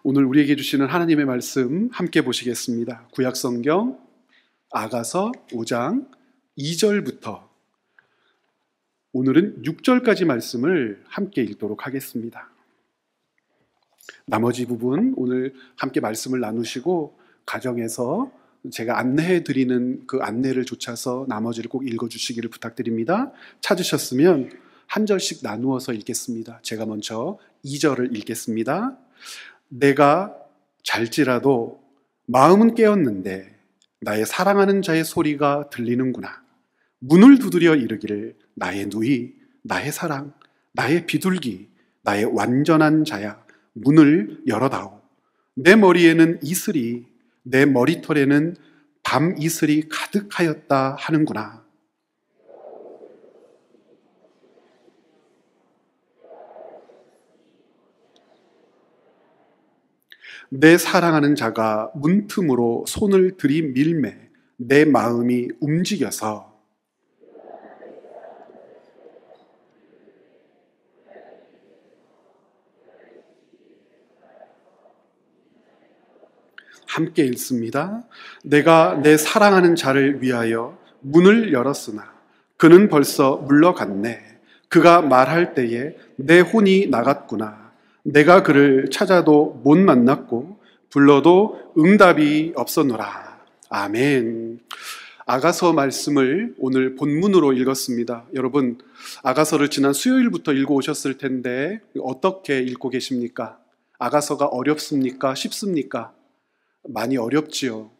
오늘 우리에게 주시는 하나님의 말씀 함께 보시겠습니다. 구약성경 아가서 5장 2절부터 오늘은 6절까지 말씀을 함께 읽도록 하겠습니다. 나머지 부분 오늘 함께 말씀을 나누시고 가정에서 제가 안내해 드리는 그 안내를 좇아서 나머지를 꼭 읽어주시기를 부탁드립니다. 찾으셨으면 한 절씩 나누어서 읽겠습니다. 제가 먼저 2절을 읽겠습니다. 내가 잘지라도 마음은 깨었는데 나의 사랑하는 자의 소리가 들리는구나. 문을 두드려 이르기를 나의 누이, 나의 사랑, 나의 비둘기, 나의 완전한 자야, 문을 열어다오. 내 머리에는 이슬이, 내 머리털에는 밤 이슬이 가득하였다 하는구나. 내 사랑하는 자가 문틈으로 손을 들이밀매 내 마음이 움직여서 함께 읽습니다. 내가 내 사랑하는 자를 위하여 문을 열었으나 그는 벌써 물러갔네. 그가 말할 때에 내 혼이 나갔구나. 내가 그를 찾아도 못 만났고 불러도 응답이 없었노라. 아멘. 아가서 말씀을 오늘 본문으로 읽었습니다. 여러분, 아가서를 지난 수요일부터 읽어오셨을 텐데 어떻게 읽고 계십니까? 아가서가 어렵습니까? 쉽습니까? 많이 어렵지요.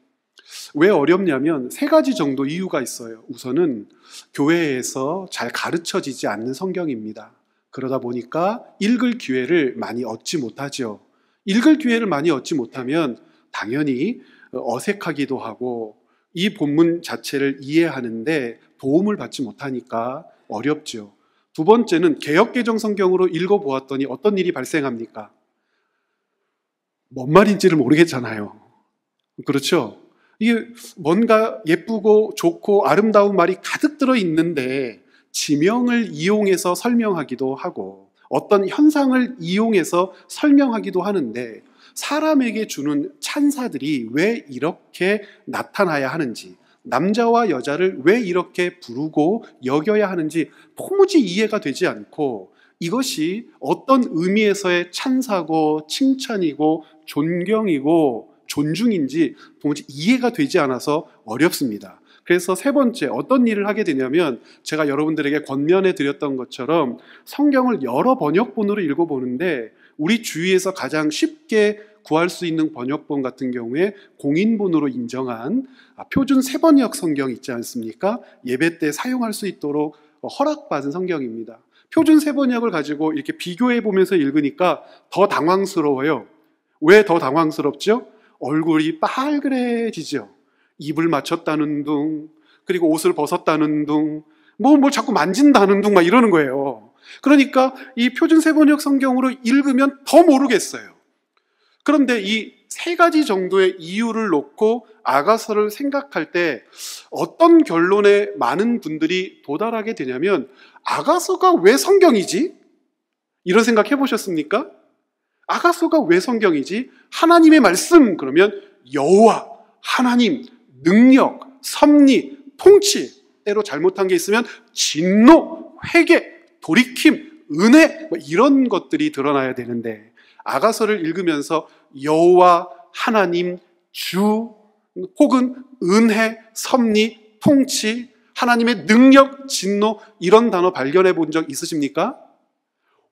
왜 어렵냐면 세 가지 정도 이유가 있어요. 우선은 교회에서 잘 가르쳐지지 않는 성경입니다. 그러다 보니까 읽을 기회를 많이 얻지 못하죠. 읽을 기회를 많이 얻지 못하면 당연히 어색하기도 하고 이 본문 자체를 이해하는데 도움을 받지 못하니까 어렵죠. 두 번째는 개역개정 성경으로 읽어보았더니 어떤 일이 발생합니까? 뭔 말인지를 모르겠잖아요. 그렇죠? 이게 뭔가 예쁘고 좋고 아름다운 말이 가득 들어있는데 지명을 이용해서 설명하기도 하고 어떤 현상을 이용해서 설명하기도 하는데 사람에게 주는 찬사들이 왜 이렇게 나타나야 하는지, 남자와 여자를 왜 이렇게 부르고 여겨야 하는지 도무지 이해가 되지 않고 이것이 어떤 의미에서의 찬사고 칭찬이고 존경이고 존중인지 도무지 이해가 되지 않아서 어렵습니다. 그래서 세 번째 어떤 일을 하게 되냐면 제가 여러분들에게 권면해 드렸던 것처럼 성경을 여러 번역본으로 읽어보는데 우리 주위에서 가장 쉽게 구할 수 있는 번역본 같은 경우에 공인본으로 인정한 표준 세번역 성경 있지 않습니까? 예배 때 사용할 수 있도록 허락받은 성경입니다. 표준 세번역을 가지고 이렇게 비교해 보면서 읽으니까 더 당황스러워요. 왜 더 당황스럽죠? 얼굴이 빨개지죠. 입을 맞췄다는 둥, 그리고 옷을 벗었다는 둥, 뭘 자꾸 만진다는 둥 막 이러는 거예요. 그러니까 이 표준 세번역 성경으로 읽으면 더 모르겠어요. 그런데 이 세 가지 정도의 이유를 놓고 아가서를 생각할 때 어떤 결론에 많은 분들이 도달하게 되냐면 아가서가 왜 성경이지? 이런 생각 해보셨습니까? 아가서가 왜 성경이지? 하나님의 말씀 그러면 여호와, 하나님, 능력, 섭리, 통치, 때로 잘못한 게 있으면 진노, 회개, 돌이킴, 은혜 이런 것들이 드러나야 되는데 아가서를 읽으면서 여호와, 하나님, 주 혹은 은혜, 섭리, 통치, 하나님의 능력, 진노 이런 단어 발견해 본 적 있으십니까?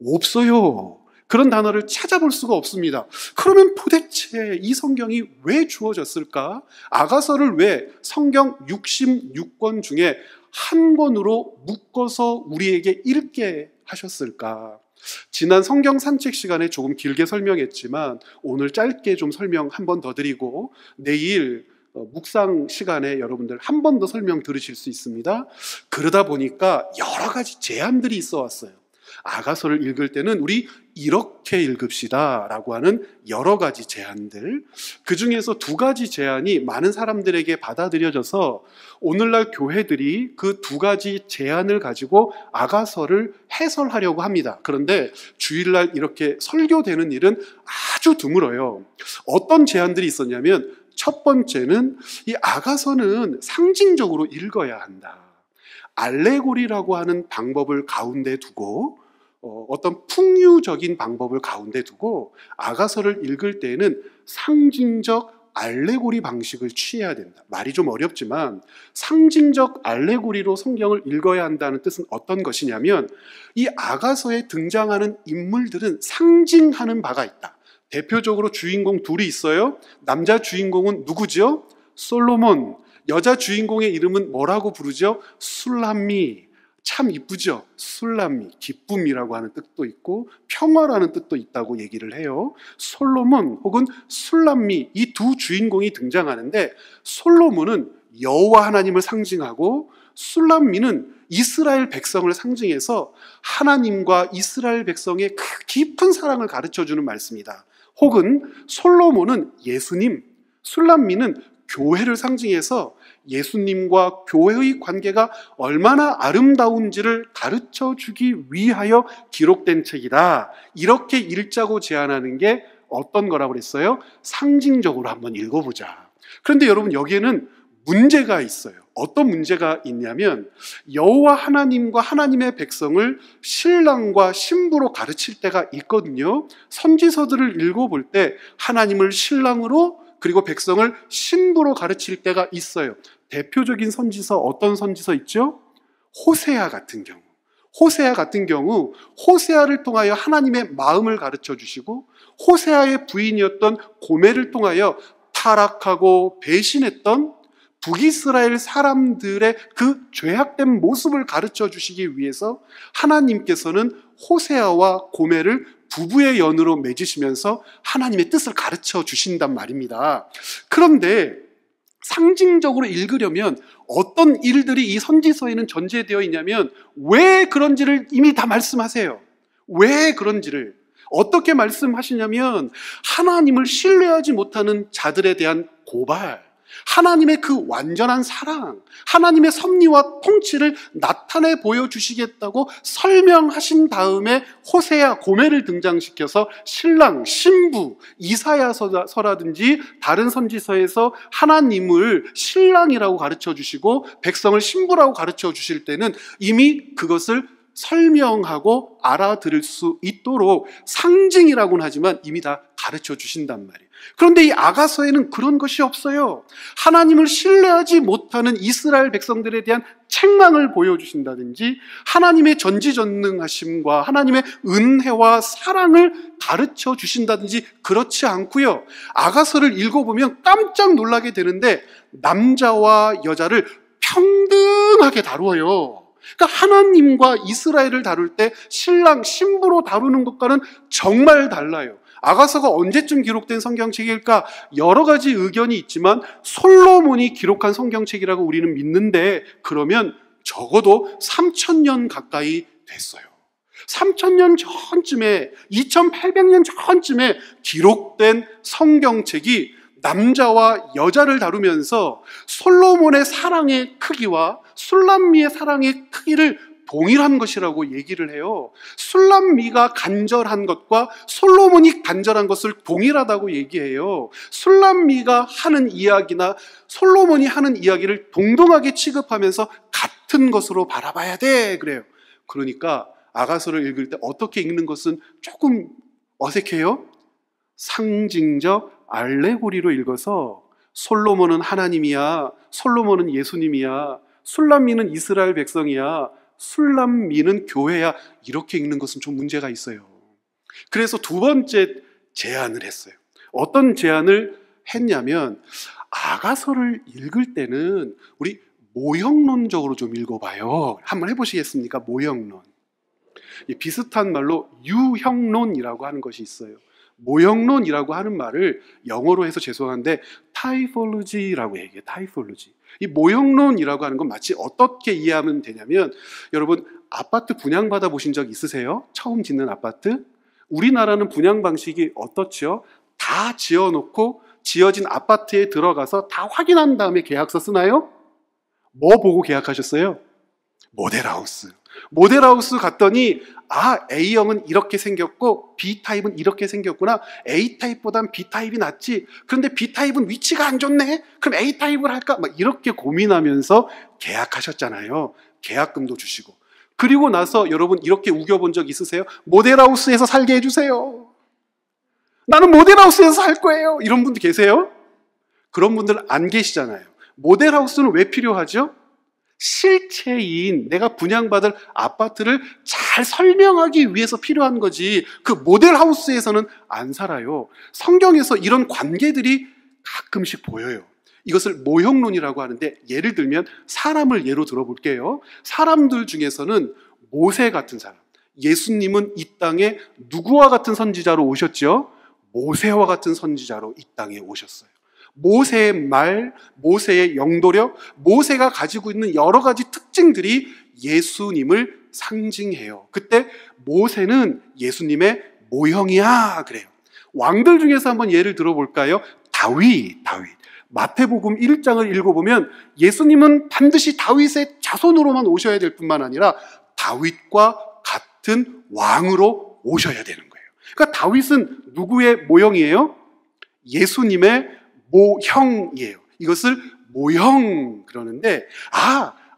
없어요. 그런 단어를 찾아볼 수가 없습니다. 그러면 도대체 이 성경이 왜 주어졌을까? 아가서를 왜 성경 66권 중에 한 권으로 묶어서 우리에게 읽게 하셨을까? 지난 성경 산책 시간에 조금 길게 설명했지만 오늘 짧게 좀 설명 한 번 더 드리고 내일 묵상 시간에 여러분들 한 번 더 설명 들으실 수 있습니다. 그러다 보니까 여러 가지 제안들이 있어 왔어요. 아가서를 읽을 때는 우리 이렇게 읽읍시다 라고 하는 여러 가지 제안들, 그 중에서 두 가지 제안이 많은 사람들에게 받아들여져서 오늘날 교회들이 그 두 가지 제안을 가지고 아가서를 해설하려고 합니다. 그런데 주일날 이렇게 설교되는 일은 아주 드물어요. 어떤 제안들이 있었냐면, 첫 번째는 이 아가서는 상징적으로 읽어야 한다. 알레고리라고 하는 방법을 가운데 두고, 어떤 풍유적인 방법을 가운데 두고 아가서를 읽을 때에는 상징적 알레고리 방식을 취해야 된다. 말이 좀 어렵지만 상징적 알레고리로 성경을 읽어야 한다는 뜻은 어떤 것이냐면, 이 아가서에 등장하는 인물들은 상징하는 바가 있다. 대표적으로 주인공 둘이 있어요. 남자 주인공은 누구죠? 솔로몬. 여자 주인공의 이름은 뭐라고 부르죠? 술람미. 참 이쁘죠? 술람미, 기쁨이라고 하는 뜻도 있고 평화라는 뜻도 있다고 얘기를 해요. 솔로몬 혹은 술람미, 이 두 주인공이 등장하는데, 솔로몬은 여호와 하나님을 상징하고 술람미는 이스라엘 백성을 상징해서 하나님과 이스라엘 백성의 깊은 사랑을 가르쳐주는 말씀이다. 혹은 솔로몬은 예수님, 술람미는 교회를 상징해서 예수님과 교회의 관계가 얼마나 아름다운지를 가르쳐주기 위하여 기록된 책이다. 이렇게 읽자고 제안하는 게 어떤 거라고 그랬어요? 상징적으로 한번 읽어보자. 그런데 여러분, 여기에는 문제가 있어요. 어떤 문제가 있냐면, 여호와 하나님과 하나님의 백성을 신랑과 신부로 가르칠 때가 있거든요. 선지서들을 읽어볼 때 하나님을 신랑으로 그리고 백성을 신부로 가르칠 때가 있어요. 대표적인 선지서, 어떤 선지서 있죠? 호세아 같은 경우. 호세아 같은 경우 호세아를 통하여 하나님의 마음을 가르쳐 주시고, 호세아의 부인이었던 고멜을 통하여 타락하고 배신했던 북이스라엘 사람들의 그 죄악된 모습을 가르쳐 주시기 위해서 하나님께서는 호세아와 고멜을 부부의 연으로 맺으시면서 하나님의 뜻을 가르쳐 주신단 말입니다. 그런데 상징적으로 읽으려면 어떤 일들이 이 선지서에는 전제되어 있냐면, 왜 그런지를 이미 다 말씀하세요. 왜 그런지를 어떻게 말씀하시냐면, 하나님을 신뢰하지 못하는 자들에 대한 고발, 하나님의 그 완전한 사랑, 하나님의 섭리와 통치를 나타내 보여주시겠다고 설명하신 다음에 호세아, 고멜을 등장시켜서 신랑, 신부, 이사야서라든지 다른 선지서에서 하나님을 신랑이라고 가르쳐 주시고 백성을 신부라고 가르쳐 주실 때는 이미 그것을 설명하고 알아들을 수 있도록 상징이라고는 하지만 이미 다 가르쳐 주신단 말이에요. 그런데 이 아가서에는 그런 것이 없어요. 하나님을 신뢰하지 못하는 이스라엘 백성들에 대한 책망을 보여주신다든지 하나님의 전지전능하심과 하나님의 은혜와 사랑을 가르쳐 주신다든지 그렇지 않고요. 아가서를 읽어보면 깜짝 놀라게 되는데, 남자와 여자를 평등하게 다루어요. 그러니까 하나님과 이스라엘을 다룰 때 신랑, 신부로 다루는 것과는 정말 달라요. 아가서가 언제쯤 기록된 성경책일까? 여러 가지 의견이 있지만 솔로몬이 기록한 성경책이라고 우리는 믿는데, 그러면 적어도 3000년 가까이 됐어요. 3000년 전쯤에, 2800년 전쯤에 기록된 성경책이 남자와 여자를 다루면서 솔로몬의 사랑의 크기와 술람미의 사랑의 크기를 동일한 것이라고 얘기를 해요. 술람미가 간절한 것과 솔로몬이 간절한 것을 동일하다고 얘기해요. 술람미가 하는 이야기나 솔로몬이 하는 이야기를 동등하게 취급하면서 같은 것으로 바라봐야 돼, 그래요. 그러니까 아가서를 읽을 때 어떻게 읽는 것은 조금 어색해요. 상징적 알레고리로 읽어서 솔로몬은 하나님이야, 솔로몬은 예수님이야, 술람미는 이스라엘 백성이야, 술람미는 교회야, 이렇게 읽는 것은 좀 문제가 있어요. 그래서 두 번째 제안을 했어요. 어떤 제안을 했냐면, 아가서를 읽을 때는 우리 모형론적으로 좀 읽어봐요. 한번 해보시겠습니까? 모형론. 비슷한 말로 유형론이라고 하는 것이 있어요. 모형론이라고 하는 말을 영어로 해서 죄송한데 타이폴로지라고 얘기해요. 타이폴로지. 이 모형론이라고 하는 건 마치 어떻게 이해하면 되냐면, 여러분 아파트 분양받아 보신 적 있으세요? 처음 짓는 아파트? 우리나라는 분양 방식이 어떻죠? 다 지어놓고 지어진 아파트에 들어가서 다 확인한 다음에 계약서 쓰나요? 뭐 보고 계약하셨어요? 모델하우스. 모델하우스 갔더니 A형은 이렇게 생겼고 B타입은 이렇게 생겼구나. A타입보단 B타입이 낫지. 그런데 B타입은 위치가 안 좋네. 그럼 A타입을 할까? 막 이렇게 고민하면서 계약하셨잖아요. 계약금도 주시고. 그리고 나서 여러분 이렇게 우겨본 적 있으세요? 모델하우스에서 살게 해주세요. 나는 모델하우스에서 살 거예요. 이런 분들 계세요? 그런 분들 안 계시잖아요. 모델하우스는 왜 필요하죠? 실체인 내가 분양받을 아파트를 잘 설명하기 위해서 필요한 거지, 그 모델하우스에서는 안 살아요. 성경에서 이런 관계들이 가끔씩 보여요. 이것을 모형론이라고 하는데, 예를 들면 사람을 예로 들어볼게요. 사람들 중에서는 모세 같은 사람, 예수님은 이 땅에 누구와 같은 선지자로 오셨죠? 모세와 같은 선지자로 이 땅에 오셨어요. 모세의 말, 모세의 영도력, 모세가 가지고 있는 여러 가지 특징들이 예수님을 상징해요. 그때 모세는 예수님의 모형이야 그래요. 왕들 중에서 한번 예를 들어볼까요? 다윗. 마태복음 1장을 읽어보면 예수님은 반드시 다윗의 자손으로만 오셔야 될 뿐만 아니라 다윗과 같은 왕으로 오셔야 되는 거예요. 그러니까 다윗은 누구의 모형이에요? 예수님의 모형이에요. 이것을 모형 그러는데,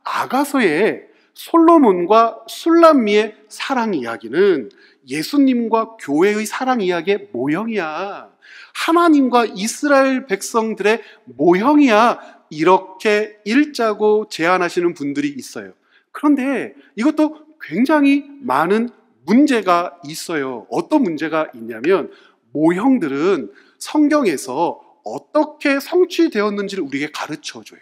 아가서의 솔로몬과 술람미의 사랑 이야기는 예수님과 교회의 사랑 이야기의 모형이야. 하나님과 이스라엘 백성들의 모형이야. 이렇게 일자고 제안하시는 분들이 있어요. 그런데 이것도 굉장히 많은 문제가 있어요. 어떤 문제가 있냐면, 모형들은 성경에서 어떻게 성취되었는지를 우리에게 가르쳐줘요.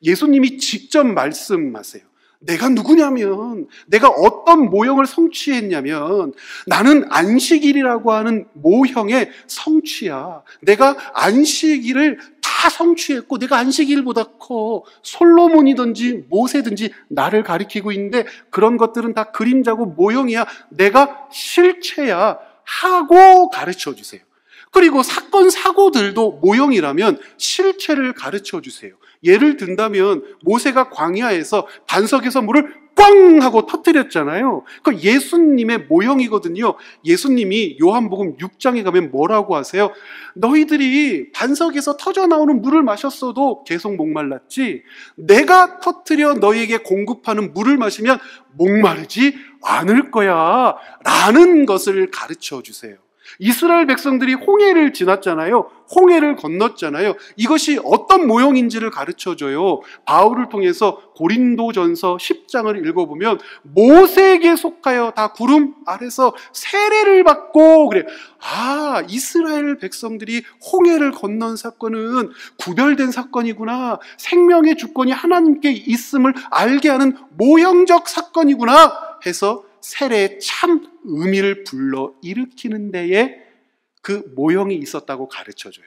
예수님이 직접 말씀하세요. 내가 누구냐면, 내가 어떤 모형을 성취했냐면, 나는 안식일이라고 하는 모형의 성취야. 내가 안식일을 다 성취했고, 내가 안식일보다 커. 솔로몬이든지 모세든지 나를 가리키고 있는데, 그런 것들은 다 그림자고 모형이야. 내가 실체야 하고 가르쳐 주세요. 그리고 사건, 사고들도 모형이라면 실체를 가르쳐 주세요. 예를 든다면 모세가 광야에서 반석에서 물을 꽝 하고 터뜨렸잖아요. 그 예수님의 모형이거든요. 예수님이 요한복음 6장에 가면 뭐라고 하세요? 너희들이 반석에서 터져나오는 물을 마셨어도 계속 목말랐지, 내가 터뜨려 너희에게 공급하는 물을 마시면 목마르지 않을 거야 라는 것을 가르쳐 주세요. 이스라엘 백성들이 홍해를 지났잖아요. 홍해를 건넜잖아요. 이것이 어떤 모형인지를 가르쳐줘요. 바울을 통해서 고린도전서 10장을 읽어보면 모세에게 속하여 다 구름 아래서 세례를 받고 그래. 이스라엘 백성들이 홍해를 건넌 사건은 구별된 사건이구나. 생명의 주권이 하나님께 있음을 알게 하는 모형적 사건이구나 해서 세례의 참 의미를 불러일으키는 데에 그 모형이 있었다고 가르쳐줘요.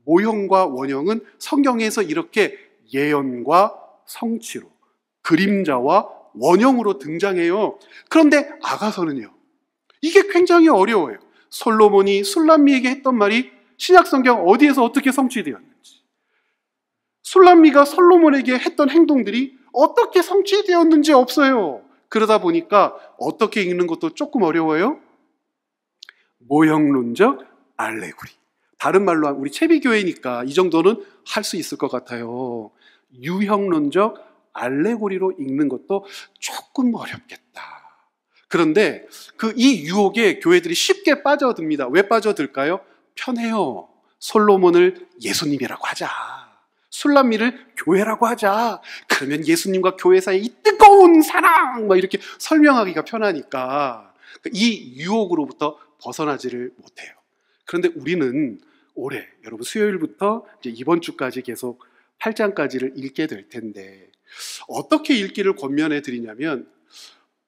모형과 원형은 성경에서 이렇게 예언과 성취로, 그림자와 원형으로 등장해요. 그런데 아가서는요, 이게 굉장히 어려워요. 솔로몬이 술람미에게 했던 말이 신약성경 어디에서 어떻게 성취되었는지, 술람미가 솔로몬에게 했던 행동들이 어떻게 성취되었는지 없어요. 그러다 보니까 어떻게 읽는 것도 조금 어려워요. 모형론적 알레고리. 다른 말로 우리 채비교회니까 이 정도는 할 수 있을 것 같아요. 유형론적 알레고리로 읽는 것도 조금 어렵겠다. 그런데 이 유혹에 교회들이 쉽게 빠져듭니다. 왜 빠져들까요? 편해요. 솔로몬을 예수님이라고 하자. 술람미를 교회라고 하자. 그러면 예수님과 교회 사이에 이 뜨거운 사랑 막 이렇게 설명하기가 편하니까 이 유혹으로부터 벗어나지를 못해요. 그런데 우리는 올해 여러분 수요일부터 이제 이번 주까지 계속 8장까지를 읽게 될 텐데, 어떻게 읽기를 권면해 드리냐면,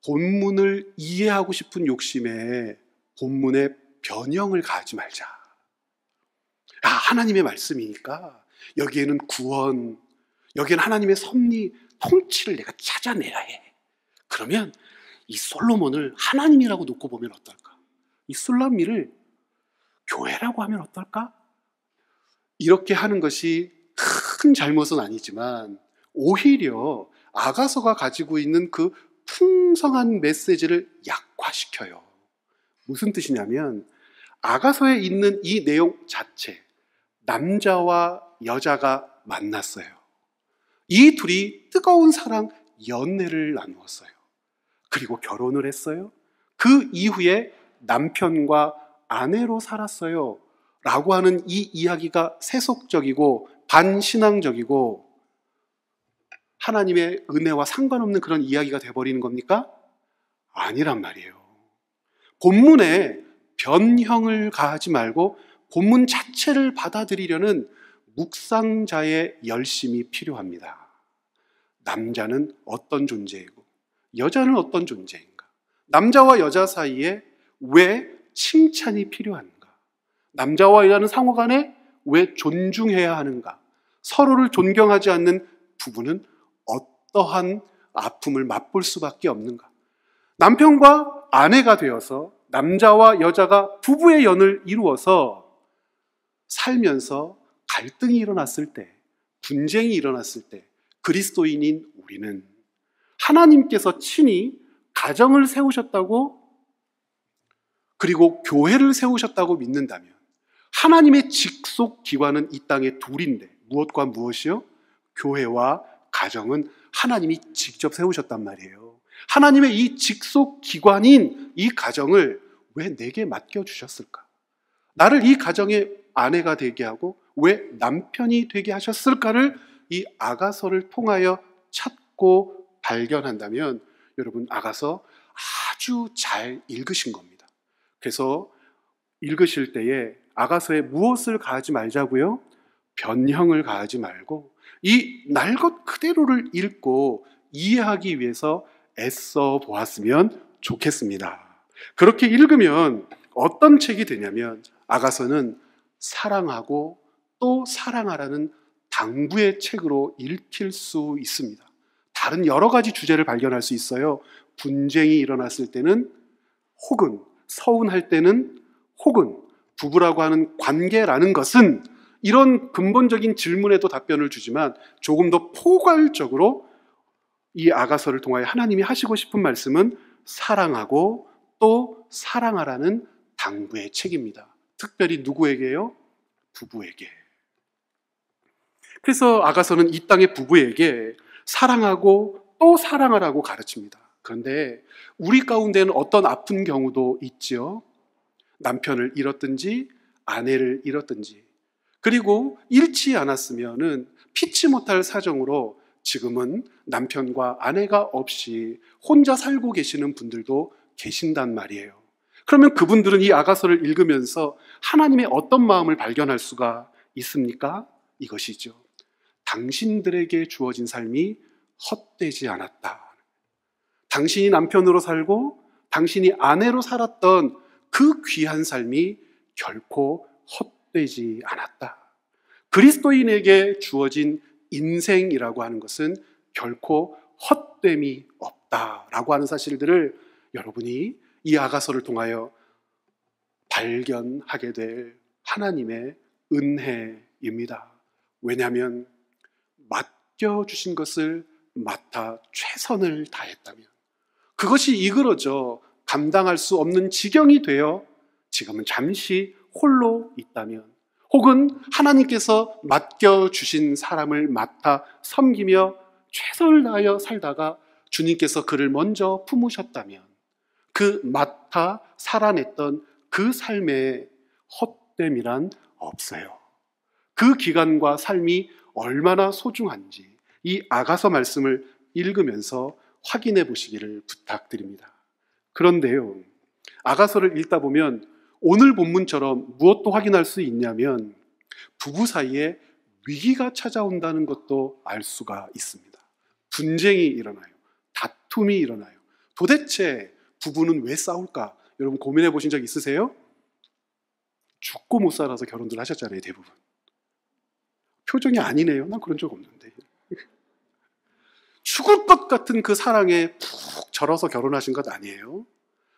본문을 이해하고 싶은 욕심에 본문의 변형을 가하지 말자. 하나님의 말씀이니까 여기에는 구원, 여기에는 하나님의 섭리, 통치를 내가 찾아내야 해. 그러면 이 솔로몬을 하나님이라고 놓고 보면 어떨까? 이 술람미를 교회라고 하면 어떨까? 이렇게 하는 것이 큰 잘못은 아니지만 오히려 아가서가 가지고 있는 그 풍성한 메시지를 약화시켜요. 무슨 뜻이냐면 아가서에 있는 이 내용 자체, 남자와 여자가 만났어요. 이 둘이 뜨거운 사랑, 연애를 나누었어요. 그리고 결혼을 했어요. 그 이후에 남편과 아내로 살았어요. 라고 하는 이 이야기가 세속적이고 반신앙적이고 하나님의 은혜와 상관없는 그런 이야기가 돼버리는 겁니까? 아니란 말이에요. 본문에 변형을 가하지 말고 본문 자체를 받아들이려는 묵상자의 열심이 필요합니다. 남자는 어떤 존재이고 여자는 어떤 존재인가? 남자와 여자 사이에 왜 칭찬이 필요한가? 남자와 여자는 상호 간에 왜 존중해야 하는가? 서로를 존경하지 않는 부부는 어떠한 아픔을 맛볼 수밖에 없는가? 남편과 아내가 되어서 남자와 여자가 부부의 연을 이루어서 살면서 갈등이 일어났을 때, 분쟁이 일어났을 때 그리스도인인 우리는 하나님께서 친히 가정을 세우셨다고 그리고 교회를 세우셨다고 믿는다면 하나님의 직속 기관은 이 땅에 둘인데 무엇과 무엇이요? 교회와 가정은 하나님이 직접 세우셨단 말이에요. 하나님의 이 직속 기관인 이 가정을 왜 내게 맡겨주셨을까? 나를 이 가정의 아내가 되게 하고 왜 남편이 되게 하셨을까를 이 아가서를 통하여 찾고 발견한다면 여러분 아가서 아주 잘 읽으신 겁니다. 그래서 읽으실 때에 아가서에 무엇을 가하지 말자고요? 변형을 가하지 말고 이 날 것 그대로를 읽고 이해하기 위해서 애써 보았으면 좋겠습니다. 그렇게 읽으면 어떤 책이 되냐면 아가서는 사랑하고 또 사랑하라는 당부의 책으로 읽힐 수 있습니다. 다른 여러 가지 주제를 발견할 수 있어요. 분쟁이 일어났을 때는 혹은 서운할 때는 혹은 부부라고 하는 관계라는 것은 이런 근본적인 질문에도 답변을 주지만 조금 더 포괄적으로 이 아가서를 통하여 하나님이 하시고 싶은 말씀은 사랑하고 또 사랑하라는 당부의 책입니다. 특별히 누구에게요? 부부에게. 그래서 아가서는 이 땅의 부부에게 사랑하고 또 사랑하라고 가르칩니다. 그런데 우리 가운데는 어떤 아픈 경우도 있지요. 남편을 잃었든지 아내를 잃었든지 그리고 잃지 않았으면은 피치 못할 사정으로 지금은 남편과 아내가 없이 혼자 살고 계시는 분들도 계신단 말이에요. 그러면 그분들은 이 아가서를 읽으면서 하나님의 어떤 마음을 발견할 수가 있습니까? 이것이죠. 당신들에게 주어진 삶이 헛되지 않았다. 당신이 남편으로 살고 당신이 아내로 살았던 그 귀한 삶이 결코 헛되지 않았다. 그리스도인에게 주어진 인생이라고 하는 것은 결코 헛됨이 없다라고 하는 사실들을 여러분이 이 아가서를 통하여 발견하게 될 하나님의 은혜입니다. 왜냐하면 맡겨주신 것을 맡아 최선을 다했다면 그것이 이그러져 감당할 수 없는 지경이 되어 지금은 잠시 홀로 있다면 혹은 하나님께서 맡겨주신 사람을 맡아 섬기며 최선을 다하여 살다가 주님께서 그를 먼저 품으셨다면 그 맡아 살아냈던 그 삶의 헛됨이란 없어요. 그 기간과 삶이 얼마나 소중한지 이 아가서 말씀을 읽으면서 확인해 보시기를 부탁드립니다. 그런데요, 아가서를 읽다 보면 오늘 본문처럼 무엇도 확인할 수 있냐면 부부 사이에 위기가 찾아온다는 것도 알 수가 있습니다. 분쟁이 일어나요. 다툼이 일어나요. 도대체 부부는 왜 싸울까? 여러분 고민해 보신 적 있으세요? 죽고 못 살아서 결혼들 하셨잖아요, 대부분. 표정이 아니네요. 난 그런 적 없는데. 죽을 것 같은 그 사랑에 푹 절어서 결혼하신 것 아니에요.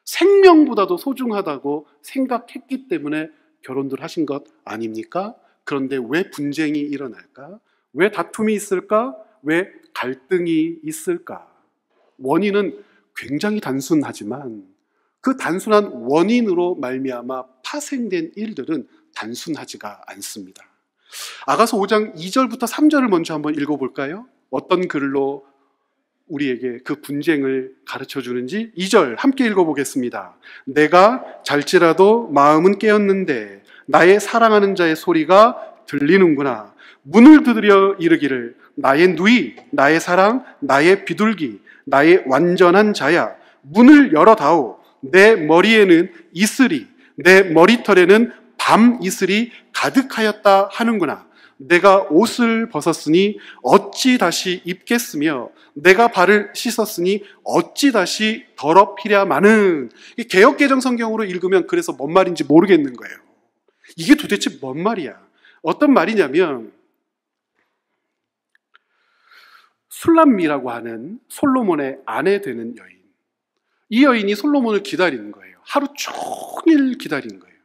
생명보다도 소중하다고 생각했기 때문에 결혼들 하신 것 아닙니까? 그런데 왜 분쟁이 일어날까? 왜 다툼이 있을까? 왜 갈등이 있을까? 원인은 굉장히 단순하지만 그 단순한 원인으로 말미암아 파생된 일들은 단순하지가 않습니다. 아가서 5장 2절부터 3절을 먼저 한번 읽어볼까요? 어떤 글로 우리에게 그 분쟁을 가르쳐 주는지 2절 함께 읽어보겠습니다. 내가 잘지라도 마음은 깨었는데 나의 사랑하는 자의 소리가 들리는구나. 문을 두드려 이르기를 나의 누이, 나의 사랑, 나의 비둘기, 나의 완전한 자야. 문을 열어다오. 내 머리에는 이슬이, 내 머리털에는 밤 이슬이 가득하였다 하는구나. 내가 옷을 벗었으니 어찌 다시 입겠으며 내가 발을 씻었으니 어찌 다시 더럽히랴마는. 개역개정 성경으로 읽으면 그래서 뭔 말인지 모르겠는 거예요. 이게 도대체 뭔 말이야? 어떤 말이냐면 술람미라고 하는 솔로몬의 아내 되는 여인, 이 여인이 솔로몬을 기다리는 거예요. 하루 종일 기다리는 거예요.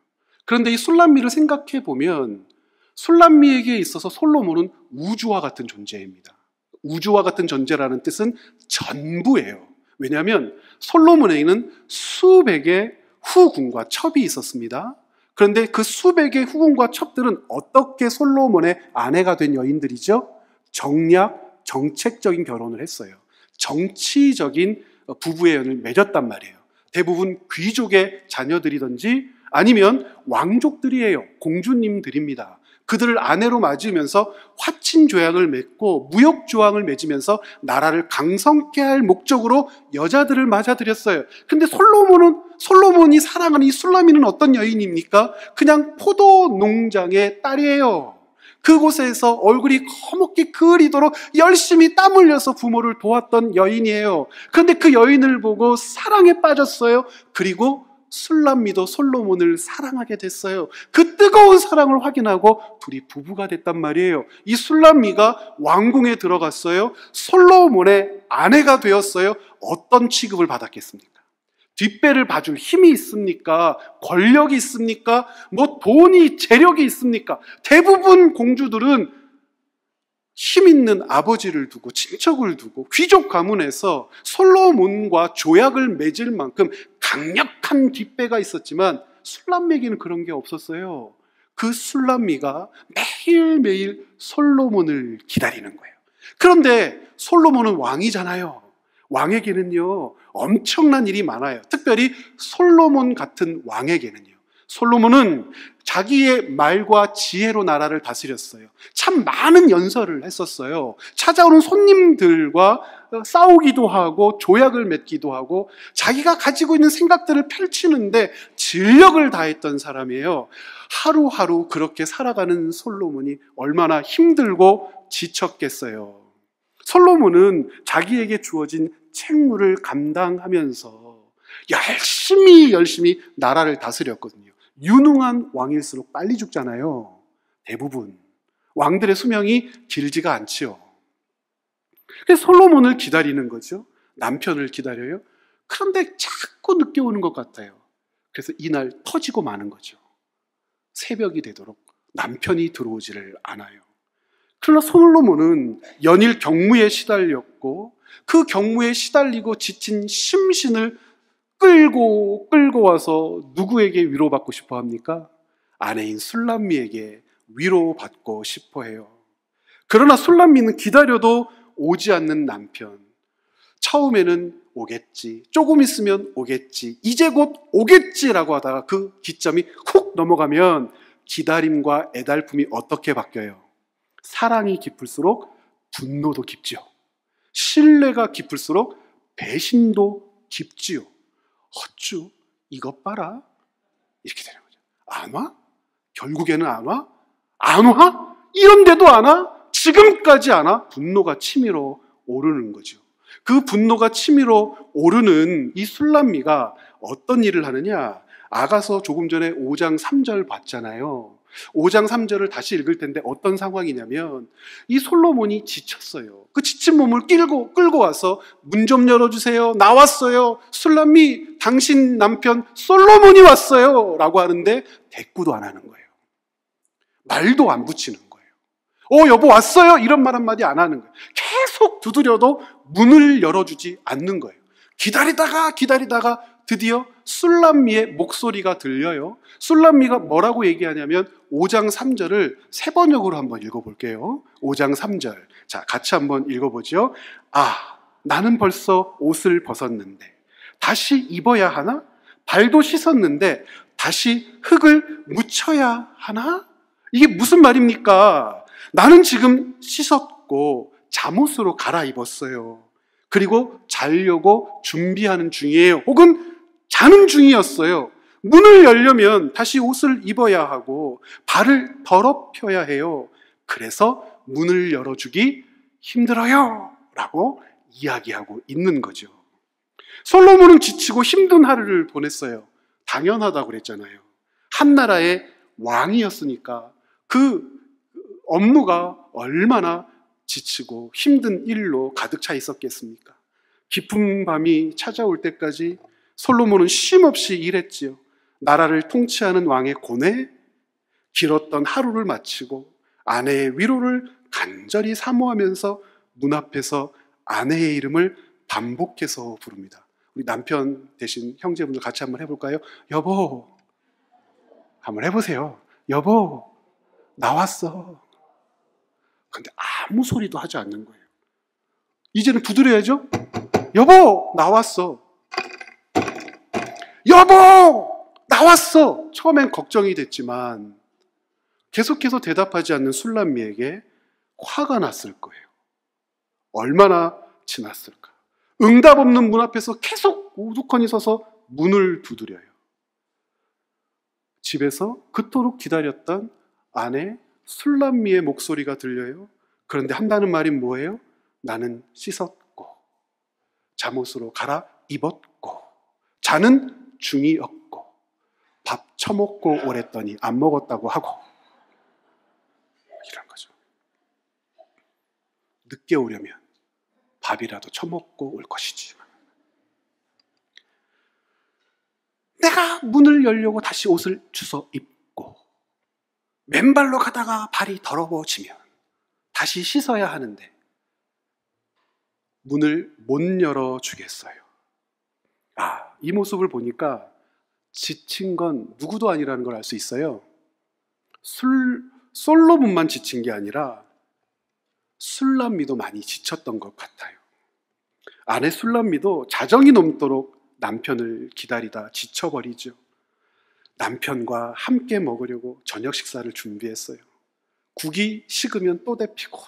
그런데 이 술람미를 생각해 보면 술람미에게 있어서 솔로몬은 우주와 같은 존재입니다. 우주와 같은 존재라는 뜻은 전부예요. 왜냐하면 솔로몬에게는 수백의 후궁과 첩이 있었습니다. 그런데 그 수백의 후궁과 첩들은 어떻게 솔로몬의 아내가 된 여인들이죠? 정략, 정책적인 결혼을 했어요. 정치적인 부부의 연을 맺었단 말이에요. 대부분 귀족의 자녀들이든지 아니면 왕족들이에요. 공주님들입니다. 그들을 아내로 맞으면서 화친 조약을 맺고 무역 조항을 맺으면서 나라를 강성케 할 목적으로 여자들을 맞아들였어요. 근데 솔로몬이 사랑하는 이 술라미는 어떤 여인입니까? 그냥 포도 농장의 딸이에요. 그곳에서 얼굴이 검게 그리도록 열심히 땀 흘려서 부모를 도왔던 여인이에요. 그런데 그 여인을 보고 사랑에 빠졌어요. 그리고 술람미도 솔로몬을 사랑하게 됐어요. 그 뜨거운 사랑을 확인하고 둘이 부부가 됐단 말이에요. 이 술람미가 왕궁에 들어갔어요. 솔로몬의 아내가 되었어요. 어떤 취급을 받았겠습니까? 뒷배를 봐줄 힘이 있습니까? 권력이 있습니까? 뭐 돈이, 재력이 있습니까? 대부분 공주들은 힘 있는 아버지를 두고 친척을 두고 귀족 가문에서 솔로몬과 조약을 맺을 만큼 강력한 뒷배가 있었지만 술람미에게는 그런 게 없었어요. 그 술람미가 매일매일 솔로몬을 기다리는 거예요. 그런데 솔로몬은 왕이잖아요. 왕에게는요 엄청난 일이 많아요. 특별히 솔로몬 같은 왕에게는요. 솔로몬은 자기의 말과 지혜로 나라를 다스렸어요. 참 많은 연설을 했었어요. 찾아오는 손님들과 싸우기도 하고 조약을 맺기도 하고 자기가 가지고 있는 생각들을 펼치는데 진력을 다했던 사람이에요. 하루하루 그렇게 살아가는 솔로몬이 얼마나 힘들고 지쳤겠어요. 솔로몬은 자기에게 주어진 책무를 감당하면서 열심히 나라를 다스렸거든요. 유능한 왕일수록 빨리 죽잖아요. 대부분 왕들의 수명이 길지가 않지요. 그래서 솔로몬을 기다리는 거죠. 남편을 기다려요. 그런데 자꾸 늦게 오는 것 같아요. 그래서 이날 터지고 마는 거죠. 새벽이 되도록 남편이 들어오지를 않아요. 그러나 솔로몬은 연일 경무에 시달렸고 그 경무에 시달리고 지친 심신을 끌고 와서 누구에게 위로받고 싶어 합니까? 아내인 술람미에게 위로받고 싶어 해요. 그러나 술람미는 기다려도 오지 않는 남편. 처음에는 오겠지, 조금 있으면 오겠지, 이제 곧 오겠지라고 하다가 그 기점이 훅 넘어가면 기다림과 애달픔이 어떻게 바뀌어요? 사랑이 깊을수록 분노도 깊지요. 신뢰가 깊을수록 배신도 깊지요. 어쭈 이것 봐라 이렇게 되는 거죠. 안 와? 결국에는 안 와? 안 와? 이런데도 안 와? 지금까지 안 와? 분노가 치밀어 오르는 거죠. 그 분노가 치밀어 오르는 이 술람미가 어떤 일을 하느냐? 아가서 조금 전에 5장 3절 봤잖아요. 5장 3절을 다시 읽을 텐데 어떤 상황이냐면 이 솔로몬이 지쳤어요. 그 지친 몸을 끌고 와서 문 좀 열어주세요. 나왔어요. 술람미 당신 남편 솔로몬이 왔어요. 라고 하는데 대꾸도 안 하는 거예요. 말도 안 붙이는 거예요. 여보 왔어요. 이런 말 한마디 안 하는 거예요. 계속 두드려도 문을 열어주지 않는 거예요. 기다리다가 드디어 술람미의 목소리가 들려요. 술람미가 뭐라고 얘기하냐면 5장 3절을 세 번역으로 한번 읽어볼게요. 5장 3절. 자, 같이 한번 읽어보죠. 나는 벌써 옷을 벗었는데 다시 입어야 하나? 발도 씻었는데 다시 흙을 묻혀야 하나? 이게 무슨 말입니까? 나는 지금 씻었고 잠옷으로 갈아입었어요. 그리고 자려고 준비하는 중이에요. 혹은 자는 중이었어요. 문을 열려면 다시 옷을 입어야 하고 발을 더럽혀야 해요. 그래서 문을 열어주기 힘들어요. 라고 이야기하고 있는 거죠. 솔로몬은 지치고 힘든 하루를 보냈어요. 당연하다고 그랬잖아요. 한 나라의 왕이었으니까 그 업무가 얼마나 지치고 힘든 일로 가득 차 있었겠습니까? 깊은 밤이 찾아올 때까지 솔로몬은 쉼없이 일했지요. 나라를 통치하는 왕의 고뇌, 길었던 하루를 마치고 아내의 위로를 간절히 사모하면서 문 앞에서 아내의 이름을 반복해서 부릅니다. 우리 남편 대신 형제분들 같이 한번 해볼까요? 여보, 한번 해보세요. 여보, 나왔어. 근데 아무 소리도 하지 않는 거예요. 이제는 두드려야죠. 여보, 나왔어. 여보, 나왔어. 처음엔 걱정이 됐지만 계속해서 대답하지 않는 술람미에게 화가 났을 거예요. 얼마나 지났을까. 응답 없는 문 앞에서 계속 우두커니 서서 문을 두드려요. 집에서 그토록 기다렸던 아내 술람미의 목소리가 들려요. 그런데 한다는 말이 뭐예요? 나는 씻었고 잠옷으로 갈아입었고 자는 중이었고 밥 처먹고 오랬더니 안 먹었다고 하고 이런 거죠. 늦게 오려면 밥이라도 처먹고 올 것이지. 내가 문을 열려고 다시 옷을 주워 입고 맨발로 가다가 발이 더러워지면 다시 씻어야 하는데 문을 못 열어주겠어요. 이 모습을 보니까 지친 건 누구도 아니라는 걸 알 수 있어요. 솔로몬만 지친 게 아니라 술람미도 많이 지쳤던 것 같아요. 아내 술람미도 자정이 넘도록 남편을 기다리다 지쳐버리죠. 남편과 함께 먹으려고 저녁 식사를 준비했어요. 국이 식으면 또 데피고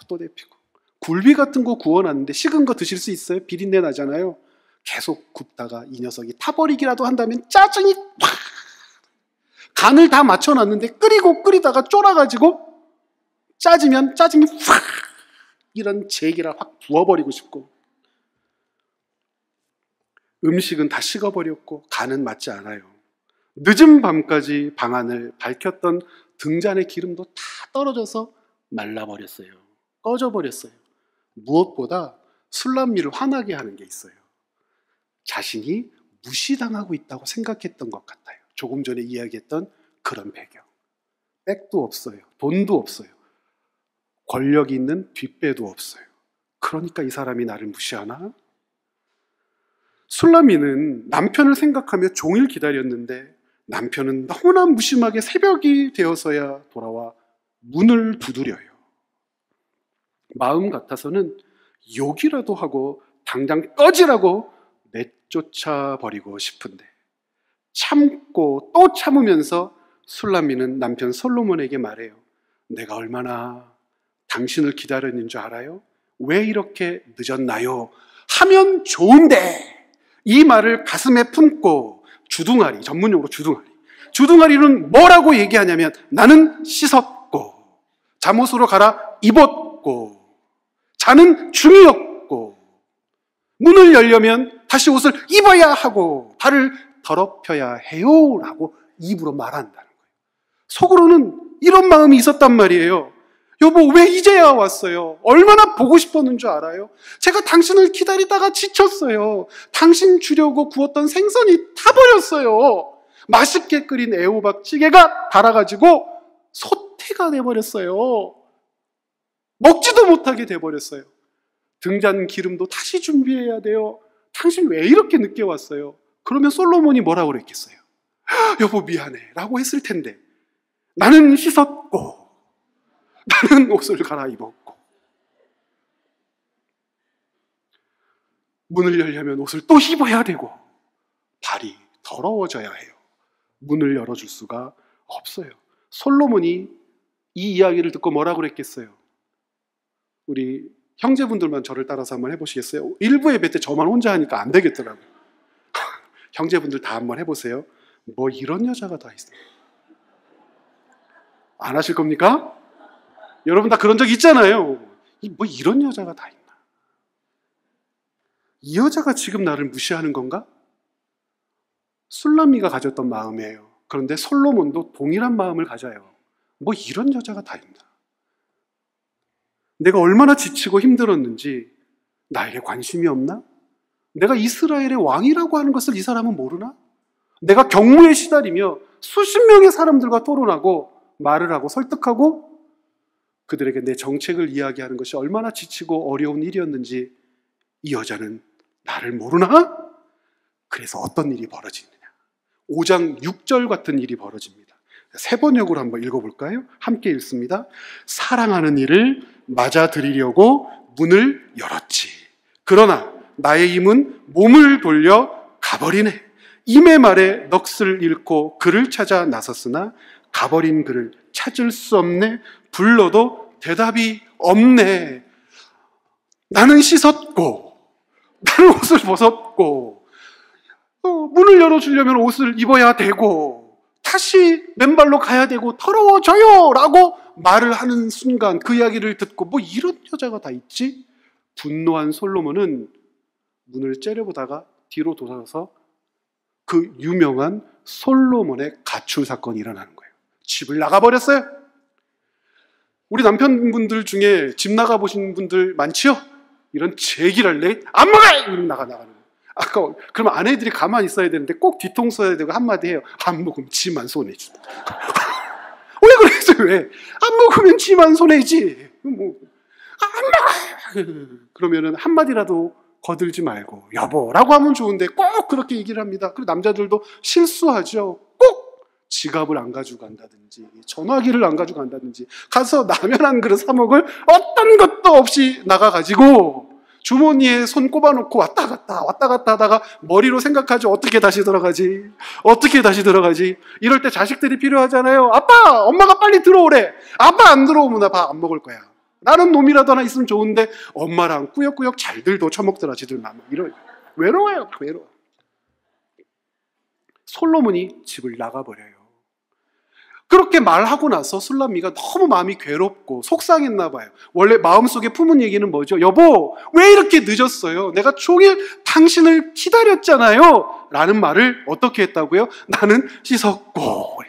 굴비 같은 거 구워놨는데 식은 거 드실 수 있어요? 비린내 나잖아요. 계속 굽다가 이 녀석이 타버리기라도 한다면 짜증이 확! 간을 다 맞춰놨는데 끓이다가 쫄아가지고 짜지면 짜증이 확! 이런 제기라 확 부어버리고 싶고 음식은 다 식어버렸고 간은 맞지 않아요. 늦은 밤까지 방안을 밝혔던 등잔의 기름도 다 떨어져서 말라버렸어요. 꺼져버렸어요. 무엇보다 술람미를 화나게 하는 게 있어요. 자신이 무시당하고 있다고 생각했던 것 같아요. 조금 전에 이야기했던 그런 배경. 백도 없어요. 돈도 없어요. 권력이 있는 뒷배도 없어요. 그러니까 이 사람이 나를 무시하나? 술람미는 남편을 생각하며 종일 기다렸는데 남편은 너무나 무심하게 새벽이 되어서야 돌아와 문을 두드려요. 마음 같아서는 욕이라도 하고 당장 꺼지라고 내쫓아 버리고 싶은데 참고 또 참으면서 술람미는 남편 솔로몬에게 말해요. 내가 얼마나 당신을 기다렸는 줄 알아요? 왜 이렇게 늦었나요? 하면 좋은데 이 말을 가슴에 품고 주둥아리, 전문용어로 주둥아리는 뭐라고 얘기하냐면 나는 씻었고 잠옷으로 갈아 입었고 자는 중이었고 문을 열려면 다시 옷을 입어야 하고 발을 더럽혀야 해요 라고 입으로 말한다는 거예요. 속으로는 이런 마음이 있었단 말이에요. 여보, 왜 이제야 왔어요? 얼마나 보고 싶었는 줄 알아요? 제가 당신을 기다리다가 지쳤어요. 당신 주려고 구웠던 생선이 타버렸어요. 맛있게 끓인 애호박찌개가 달아가지고 소태가 돼버렸어요. 먹지도 못하게 돼버렸어요. 등잔 기름도 다시 준비해야 돼요. 당신 왜 이렇게 늦게 왔어요? 그러면 솔로몬이 뭐라고 그랬겠어요? 여보 미안해 라고 했을 텐데, 나는 씻었고 나는 옷을 갈아입었고, 문을 열려면 옷을 또 입어야 되고, 발이 더러워져야 해요. 문을 열어줄 수가 없어요. 솔로몬이 이 이야기를 듣고 뭐라고 그랬겠어요? 우리 형제분들만 저를 따라서 한번 해보시겠어요? 일부 예배 때 저만 혼자 하니까 안 되겠더라고요. 형제분들 다 한번 해보세요. 뭐 이런 여자가 다 있어요. 안 하실 겁니까? 여러분 다 그런 적 있잖아요. 뭐 이런 여자가 다 있나? 이 여자가 지금 나를 무시하는 건가? 술람미가 가졌던 마음이에요. 그런데 솔로몬도 동일한 마음을 가져요. 뭐 이런 여자가 다 있나? 내가 얼마나 지치고 힘들었는지 나에게 관심이 없나? 내가 이스라엘의 왕이라고 하는 것을 이 사람은 모르나? 내가 경무에 시달리며 수십 명의 사람들과 토론하고 말을 하고 설득하고 그들에게 내 정책을 이야기하는 것이 얼마나 지치고 어려운 일이었는지 이 여자는 나를 모르나? 그래서 어떤 일이 벌어지느냐? 5장 6절 같은 일이 벌어집니다. 세 번역으로 한번 읽어볼까요? 함께 읽습니다. 사랑하는 이를 맞아들이려고 문을 열었지. 그러나 나의 힘은 몸을 돌려 가버리네. 임의 말에 넋을 잃고 그를 찾아 나섰으나 가버린 그를 찾을 수 없네. 불러도 대답이 없네. 나는 씻었고 나는 옷을 벗었고 문을 열어주려면 옷을 입어야 되고 다시 맨발로 가야 되고 더러워져요 라고 말을 하는 순간 그 이야기를 듣고 뭐 이런 여자가 다 있지? 분노한 솔로몬은 문을 째려보다가 뒤로 돌아서 그 유명한 솔로몬의 가출 사건이 일어나는 거예요. 집을 나가버렸어요. 우리 남편분들 중에 집 나가보신 분들 많지요? 이런 제기를 내 안 먹어! 이러면 나가는 거예요. 아까 그러면 아내들이 가만히 있어야 되는데 꼭 뒤통 써야 되고 한마디 해요. 안 먹으면 지만 손해준다. 왜 그랬어요? 왜? 안 먹으면 지만 손해지. 뭐, 안 먹어! 그러면은 한마디라도 거들지 말고 여보라고 하면 좋은데 꼭 그렇게 얘기를 합니다. 그리고 남자들도 실수하죠. 꼭 지갑을 안 가지고 간다든지 전화기를 안 가지고 간다든지 가서 라면 한 그릇 사 먹을 어떤 것도 없이 나가가지고 주머니에 손 꼽아놓고 왔다 갔다 하다가 머리로 생각하죠. 어떻게 다시 들어가지? 이럴 때 자식들이 필요하잖아요. 아빠! 엄마가 빨리 들어오래. 아빠 안 들어오면 나 밥 안 먹을 거야. 나는 놈이라도 하나 있으면 좋은데 엄마랑 꾸역꾸역 잘들도 처먹더라 지들만. 외로워요. 솔로몬이 집을 나가버려요. 그렇게 말하고 나서 술람미가 너무 마음이 괴롭고 속상했나 봐요. 원래 마음속에 품은 얘기는 뭐죠? 여보, 왜 이렇게 늦었어요? 내가 종일 당신을 기다렸잖아요. 라는 말을 어떻게 했다고요? 나는 씻었고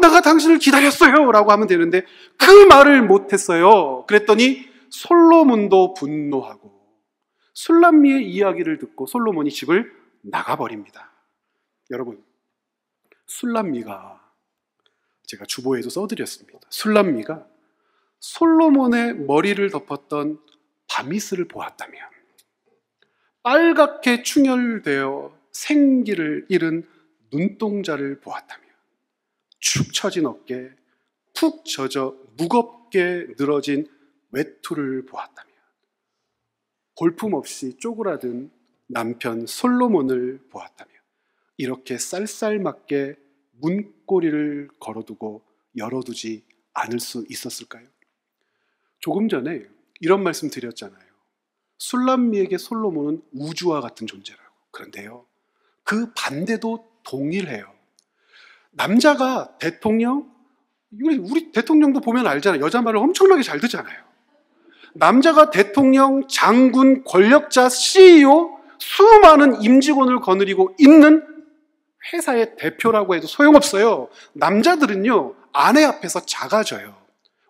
내가 당신을 기다렸어요 라고 하면 되는데 그 말을 못했어요. 그랬더니 솔로몬도 분노하고 술람미의 이야기를 듣고 솔로몬이 집을 나가버립니다. 여러분, 술람미가 제가 주보에도 써드렸습니다. 술람미가 솔로몬의 머리를 덮었던 바미스를 보았다면, 빨갛게 충혈되어 생기를 잃은 눈동자를 보았다면, 축 처진 어깨, 푹 젖어 무겁게 늘어진 외투를 보았다면, 볼품없이 쪼그라든 남편 솔로몬을 보았다면 이렇게 쌀쌀맞게 문고리를 걸어두고 열어두지 않을 수 있었을까요? 조금 전에 이런 말씀 드렸잖아요. 술람미에게 솔로몬은 우주와 같은 존재라고. 그런데요, 그 반대도 동일해요. 남자가 대통령, 우리 대통령도 보면 알잖아요. 여자 말을 엄청나게 잘 듣잖아요. 남자가 대통령, 장군, 권력자, CEO, 수많은 임직원을 거느리고 있는 회사의 대표라고 해도 소용없어요. 남자들은요, 아내 앞에서 작아져요.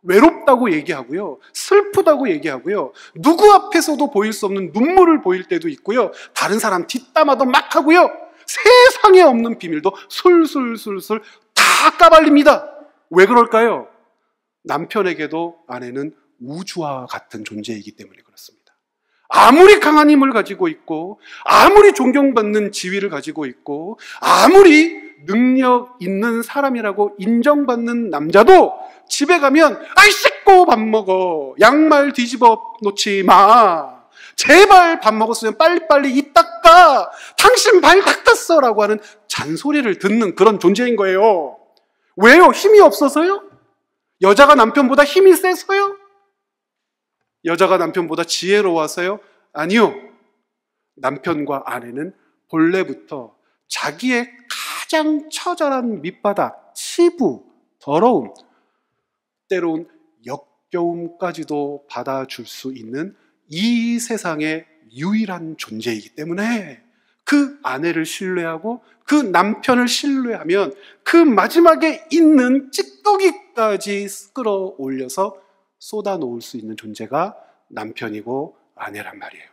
외롭다고 얘기하고요. 슬프다고 얘기하고요. 누구 앞에서도 보일 수 없는 눈물을 보일 때도 있고요. 다른 사람 뒷담화도 막 하고요. 세상에 없는 비밀도 술술술술 다 까발립니다. 왜 그럴까요? 남편에게도 아내는 우주와 같은 존재이기 때문에 그렇습니다. 아무리 강한 힘을 가지고 있고, 아무리 존경받는 지위를 가지고 있고, 아무리 능력 있는 사람이라고 인정받는 남자도 집에 가면 아이 씻고 밥 먹어, 양말 뒤집어 놓지 마, 제발 밥 먹었으면 빨리빨리 입 닦아, 당신 발 닦았어 라고 하는 잔소리를 듣는 그런 존재인 거예요. 왜요? 힘이 없어서요? 여자가 남편보다 힘이 세서요? 여자가 남편보다 지혜로워서요? 아니요. 남편과 아내는 본래부터 자기의 가장 처절한 밑바닥, 치부, 더러움, 때로는 역겨움까지도 받아줄 수 있는 이 세상의 유일한 존재이기 때문에 그 아내를 신뢰하고 그 남편을 신뢰하면 그 마지막에 있는 찌꺼기까지 끌어올려서 쏟아놓을 수 있는 존재가 남편이고 아내란 말이에요.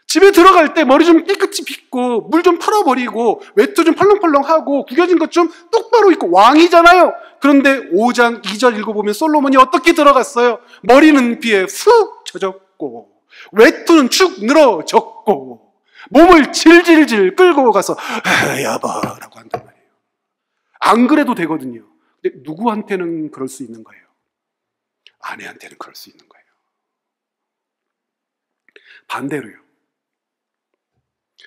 집에 들어갈 때 머리 좀 깨끗이 빗고 물 좀 털어버리고 외투 좀 펄렁펄렁하고 구겨진 것 좀 똑바로 입고 왕이잖아요. 그런데 5장 2절 읽어보면 솔로몬이 어떻게 들어갔어요? 머리는 비에 푹 젖었고 외투는 축 늘어졌고 몸을 질질질 끌고 가서 여보라고 한단 말이에요. 안 그래도 되거든요. 근데 누구한테는 그럴 수 있는 거예요? 아내한테는 그럴 수 있는 거예요. 반대로요.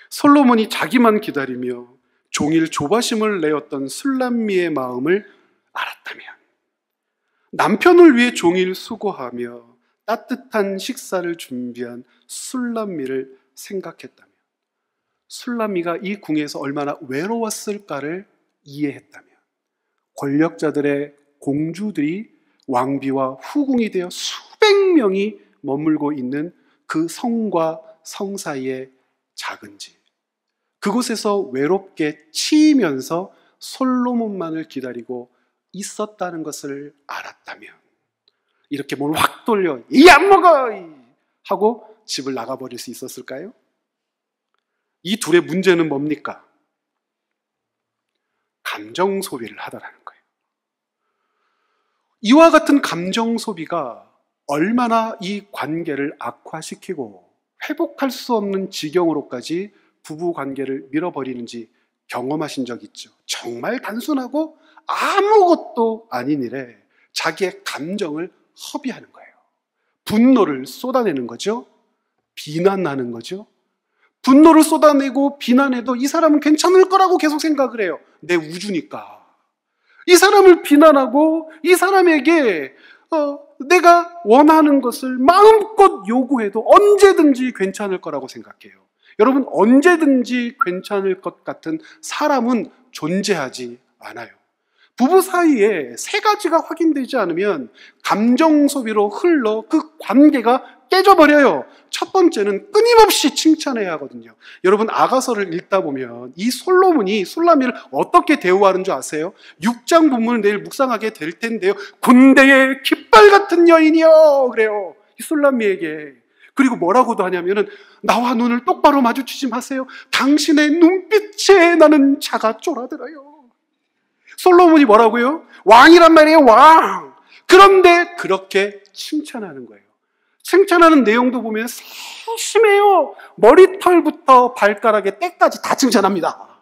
솔로몬이 자기만 기다리며 종일 조바심을 내었던 술람미의 마음을 알았다면, 남편을 위해 종일 수고하며 따뜻한 식사를 준비한 술람미를 생각했다면, 술람미가 이 궁에서 얼마나 외로웠을까를 이해했다면, 권력자들의 공주들이 왕비와 후궁이 되어 수백 명이 머물고 있는 그 성과 성 사이의 작은 집, 그곳에서 외롭게 치이면서 솔로몬만을 기다리고 있었다는 것을 알았다면, 이렇게 몸을 확 돌려 이 안 먹어 하고 집을 나가버릴 수 있었을까요? 이 둘의 문제는 뭡니까? 감정 소비를 하더라는 거예요. 이와 같은 감정 소비가 얼마나 이 관계를 악화시키고 회복할 수 없는 지경으로까지 부부 관계를 밀어버리는지 경험하신 적 있죠? 정말 단순하고 아무것도 아닌 일에 자기의 감정을 허비하는 거예요. 분노를 쏟아내는 거죠. 비난하는 거죠. 분노를 쏟아내고 비난해도 이 사람은 괜찮을 거라고 계속 생각을 해요. 내 우주니까. 이 사람을 비난하고 이 사람에게 내가 원하는 것을 마음껏 요구해도 언제든지 괜찮을 거라고 생각해요. 여러분, 언제든지 괜찮을 것 같은 사람은 존재하지 않아요. 부부 사이에 세 가지가 확인되지 않으면 감정 소비로 흘러 그 관계가 깨져버려요. 첫 번째는 끊임없이 칭찬해야 하거든요. 여러분, 아가서를 읽다 보면 이 솔로몬이 술라미를 어떻게 대우하는 줄 아세요? 6장 본문을 내일 묵상하게 될 텐데요. 군대의 깃발 같은 여인이요 그래요, 이 술라미에게. 그리고 뭐라고도 하냐면은, 나와 눈을 똑바로 마주치지 마세요. 당신의 눈빛에 나는 자가 쫄아들어요. 솔로몬이 뭐라고요? 왕이란 말이에요, 왕. 그런데 그렇게 칭찬하는 거예요. 칭찬하는 내용도 보면 세심해요. 머리털부터 발가락의 때까지 다 칭찬합니다.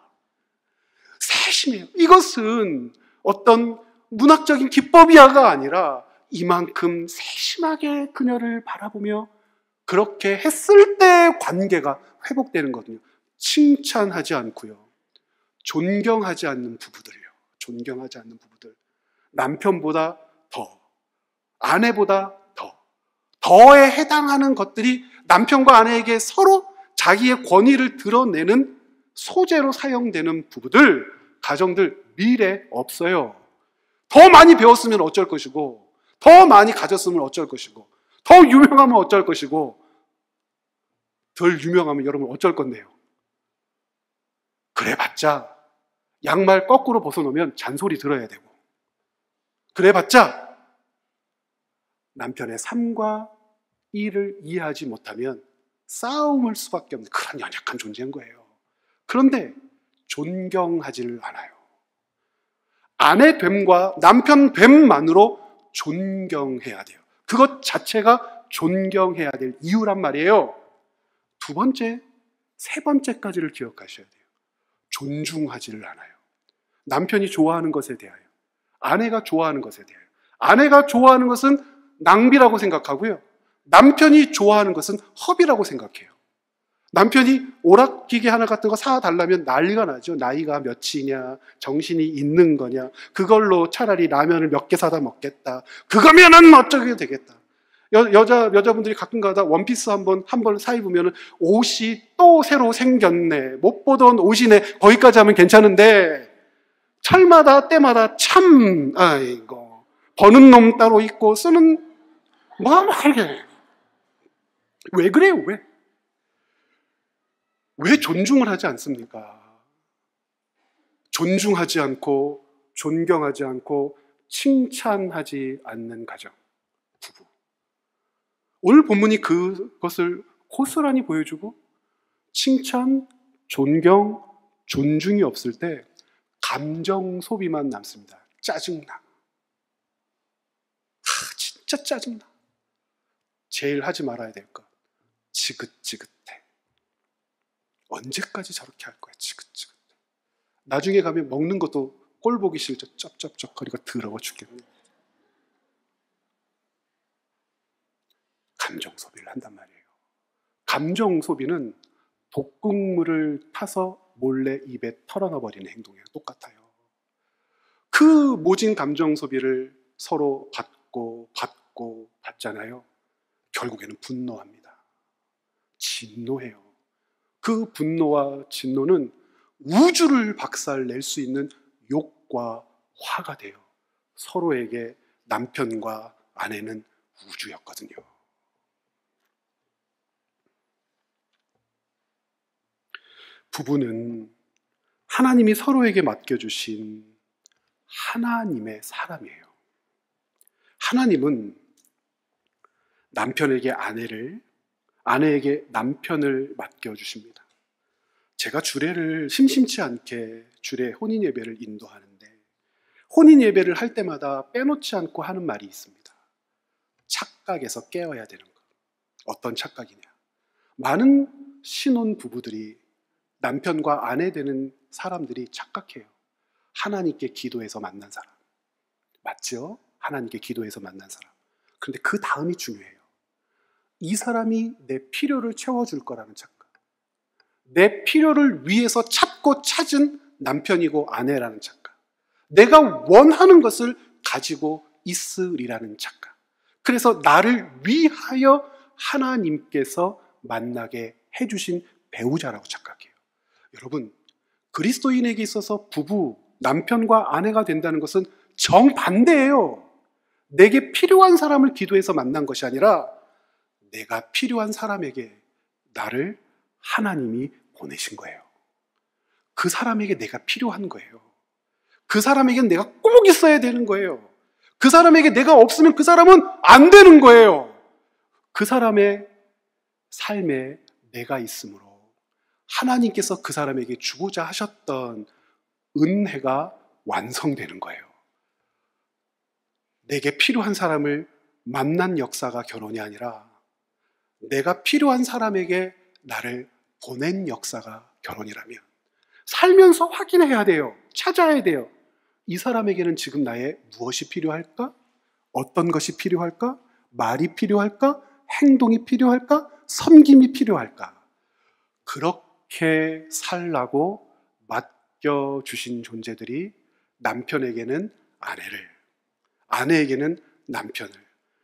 세심해요. 이것은 어떤 문학적인 기법이야가 아니라 이만큼 세심하게 그녀를 바라보며 그렇게 했을 때 관계가 회복되는 거거든요. 칭찬하지 않고요, 존경하지 않는 부부들이요. 존경하지 않는 부부들. 남편보다 더, 아내보다 더에 해당하는 것들이 남편과 아내에게 서로 자기의 권위를 드러내는 소재로 사용되는 부부들, 가정들 미래 없어요. 더 많이 배웠으면 어쩔 것이고, 더 많이 가졌으면 어쩔 것이고, 더 유명하면 어쩔 것이고, 덜 유명하면 여러분 어쩔 건데요. 그래봤자 양말 거꾸로 벗어놓으면 잔소리 들어야 되고, 그래봤자 남편의 삶과 일을 이해하지 못하면 싸움을 수밖에 없는 그런 연약한 존재인 거예요. 그런데 존경하지를 않아요. 아내됨과 남편됨만으로 존경해야 돼요. 그것 자체가 존경해야 될 이유란 말이에요. 두 번째, 세 번째까지를 기억하셔야 돼요. 존중하지를 않아요. 남편이 좋아하는 것에 대하여, 아내가 좋아하는 것에 대하여, 아내가 좋아하는 것은 낭비라고 생각하고요, 남편이 좋아하는 것은 허비라고 생각해요. 남편이 오락기계 하나 같은 거 사달라면 난리가 나죠. 나이가 몇이냐, 정신이 있는 거냐, 그걸로 차라리 라면을 몇 개 사다 먹겠다, 그거면은 어쩌게 되겠다. 여자분들이 가끔 가다 원피스 한 번 사 입으면 옷이 또 새로 생겼네, 못 보던 옷이네, 거기까지 하면 괜찮은데 철마다 때마다 참 아이고 버는 놈 따로 있고 쓰는 뭐 하게. 왜 그래요? 왜 존중을 하지 않습니까? 존중하지 않고 존경하지 않고 칭찬하지 않는 가정, 부부. 오늘 본문이 그것을 고스란히 보여주고, 칭찬, 존경, 존중이 없을 때 감정 소비만 남습니다. 짜증나. 진짜 짜증나. 제일 하지 말아야 될 것, 지긋지긋해. 언제까지 저렇게 할 거야, 지긋지긋해. 나중에 가면 먹는 것도 꼴 보기 싫죠. 쩝쩝쩝거리가 더러워 죽겠네. 감정 소비를 한단 말이에요. 감정 소비는 독극물을 타서 몰래 입에 털어넣어버리는 행동이랑 똑같아요. 그 모진 감정 소비를 서로 받고 받잖아요. 결국에는 분노합니다. 진노해요. 그 분노와 진노는 우주를 박살낼 수 있는 욕과 화가 돼요. 서로에게 남편과 아내는 우주였거든요. 부부는 하나님이 서로에게 맡겨주신 하나님의 사람이에요. 하나님은 남편에게 아내를, 아내에게 남편을 맡겨주십니다. 제가 주례를 심심치 않게 주례 혼인 예배를 인도하는데, 혼인 예배를 할 때마다 빼놓지 않고 하는 말이 있습니다. 착각에서 깨어야 되는 것. 어떤 착각이냐? 많은 신혼 부부들이, 남편과 아내 되는 사람들이 착각해요. 하나님께 기도해서 만난 사람. 맞죠? 하나님께 기도해서 만난 사람. 그런데 그 다음이 중요해요. 이 사람이 내 필요를 채워줄 거라는 착각. 내 필요를 위해서 찾고 찾은 남편이고 아내라는 착각. 내가 원하는 것을 가지고 있으리라는 착각. 그래서 나를 위하여 하나님께서 만나게 해주신 배우자라고 착각해요. 여러분, 그리스도인에게 있어서 부부, 남편과 아내가 된다는 것은 정반대예요. 내게 필요한 사람을 기도해서 만난 것이 아니라 내가 필요한 사람에게 나를 하나님이 보내신 거예요. 그 사람에게 내가 필요한 거예요. 그 사람에게는 내가 꼭 있어야 되는 거예요. 그 사람에게 내가 없으면 그 사람은 안 되는 거예요. 그 사람의 삶에 내가 있으므로 하나님께서 그 사람에게 주고자 하셨던 은혜가 완성되는 거예요. 내게 필요한 사람을 만난 역사가 결혼이 아니라 내가 필요한 사람에게 나를 보낸 역사가 결혼이라면, 살면서 확인해야 돼요. 찾아야 돼요. 이 사람에게는 지금 나의 무엇이 필요할까? 어떤 것이 필요할까? 말이 필요할까? 행동이 필요할까? 섬김이 필요할까? 그렇게 살라고 맡겨주신 존재들이 남편에게는 아내를, 아내에게는 남편을,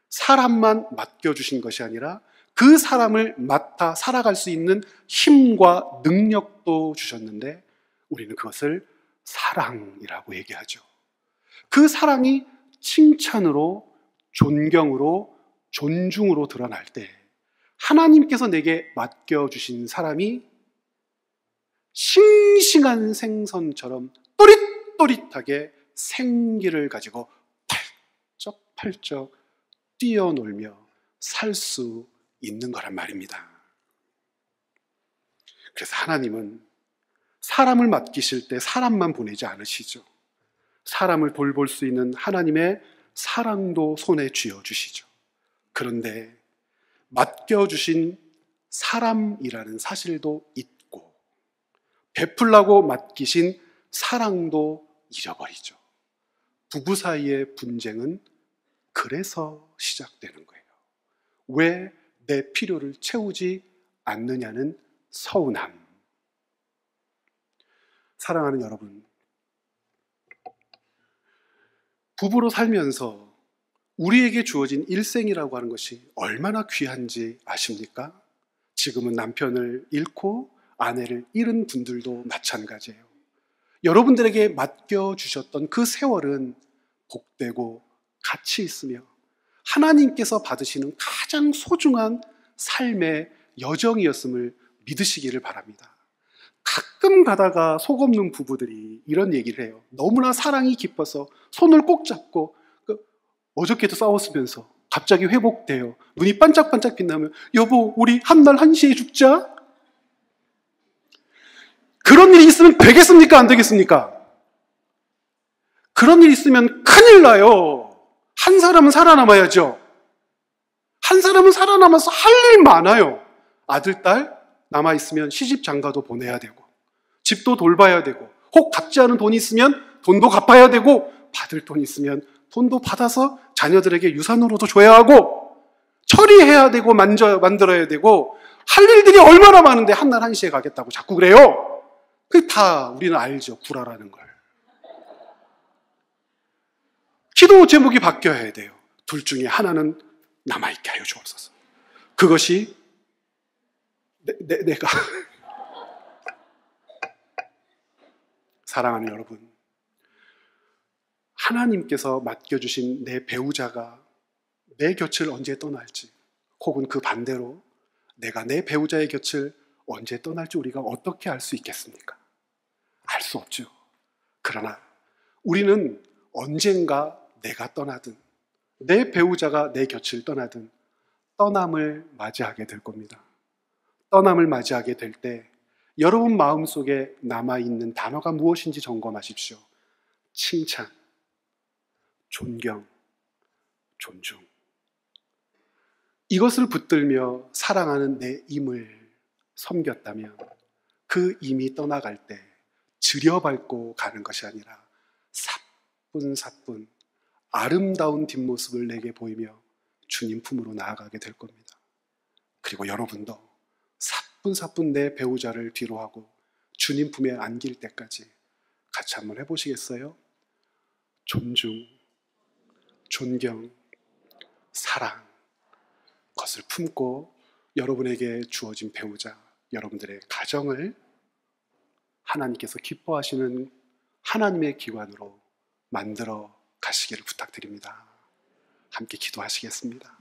사람만 맡겨주신 것이 아니라 그 사람을 맡아 살아갈 수 있는 힘과 능력도 주셨는데, 우리는 그것을 사랑이라고 얘기하죠. 그 사랑이 칭찬으로, 존경으로, 존중으로 드러날 때 하나님께서 내게 맡겨주신 사람이 싱싱한 생선처럼 또릿또릿하게 생기를 가지고 팔쩍팔쩍 뛰어놀며 살 수 있는 거란 말입니다. 그래서 하나님은 사람을 맡기실 때 사람만 보내지 않으시죠. 사람을 돌볼 수 있는 하나님의 사랑도 손에 쥐어주시죠. 그런데 맡겨주신 사람이라는 사실도 잊고 베풀라고 맡기신 사랑도 잃어버리죠. 부부 사이의 분쟁은 그래서 시작되는 거예요. 왜 내 필요를 채우지 않느냐는 서운함. 사랑하는 여러분, 부부로 살면서 우리에게 주어진 일생이라고 하는 것이 얼마나 귀한지 아십니까? 지금은 남편을 잃고 아내를 잃은 분들도 마찬가지예요. 여러분들에게 맡겨주셨던 그 세월은 복되고 가치 있으며 하나님께서 받으시는 가장 소중한 삶의 여정이었음을 믿으시기를 바랍니다. 가끔 가다가 속 없는 부부들이 이런 얘기를 해요. 너무나 사랑이 깊어서 손을 꼭 잡고 어저께도 싸웠으면서 갑자기 회복돼요. 눈이 반짝반짝 빛나면 여보 우리 한날 1시에 죽자? 그런 일이 있으면 되겠습니까? 안 되겠습니까? 그런 일이 있으면 큰일 나요. 한 사람은 살아남아야죠. 한 사람은 살아남아서 할 일 많아요. 아들, 딸 남아있으면 시집 장가도 보내야 되고 집도 돌봐야 되고 혹 갚지 않은 돈이 있으면 돈도 갚아야 되고 받을 돈 있으면 돈도 받아서 자녀들에게 유산으로도 줘야 하고 처리해야 되고 만들어야 되고 할 일들이 얼마나 많은데 한날 1시에 가겠다고 자꾸 그래요. 그게 다 우리는 알죠. 구라라는 걸. 기도 제목이 바뀌어야 돼요. 둘 중에 하나는 남아있게 하여 주옵소서. 그것이 내가 사랑하는 여러분, 하나님께서 맡겨주신 내 배우자가 내 곁을 언제 떠날지 혹은 그 반대로 내가 내 배우자의 곁을 언제 떠날지 우리가 어떻게 알 수 있겠습니까? 알 수 없죠. 그러나 우리는 언젠가 내가 떠나든 내 배우자가 내 곁을 떠나든 떠남을 맞이하게 될 겁니다. 떠남을 맞이하게 될 때 여러분 마음속에 남아있는 단어가 무엇인지 점검하십시오. 칭찬, 존경, 존중. 이것을 붙들며 사랑하는 내 임을 섬겼다면 그 임이 떠나갈 때 들여밟고 가는 것이 아니라 사뿐사뿐 아름다운 뒷모습을 내게 보이며 주님 품으로 나아가게 될 겁니다. 그리고 여러분도 사뿐사뿐 내 배우자를 뒤로하고 주님 품에 안길 때까지 같이 한번 해보시겠어요? 존중, 존경, 사랑, 그것을 품고 여러분에게 주어진 배우자, 여러분들의 가정을 하나님께서 기뻐하시는 하나님의 기관으로 만들어 가시기를 부탁드립니다. 함께 기도하시겠습니다.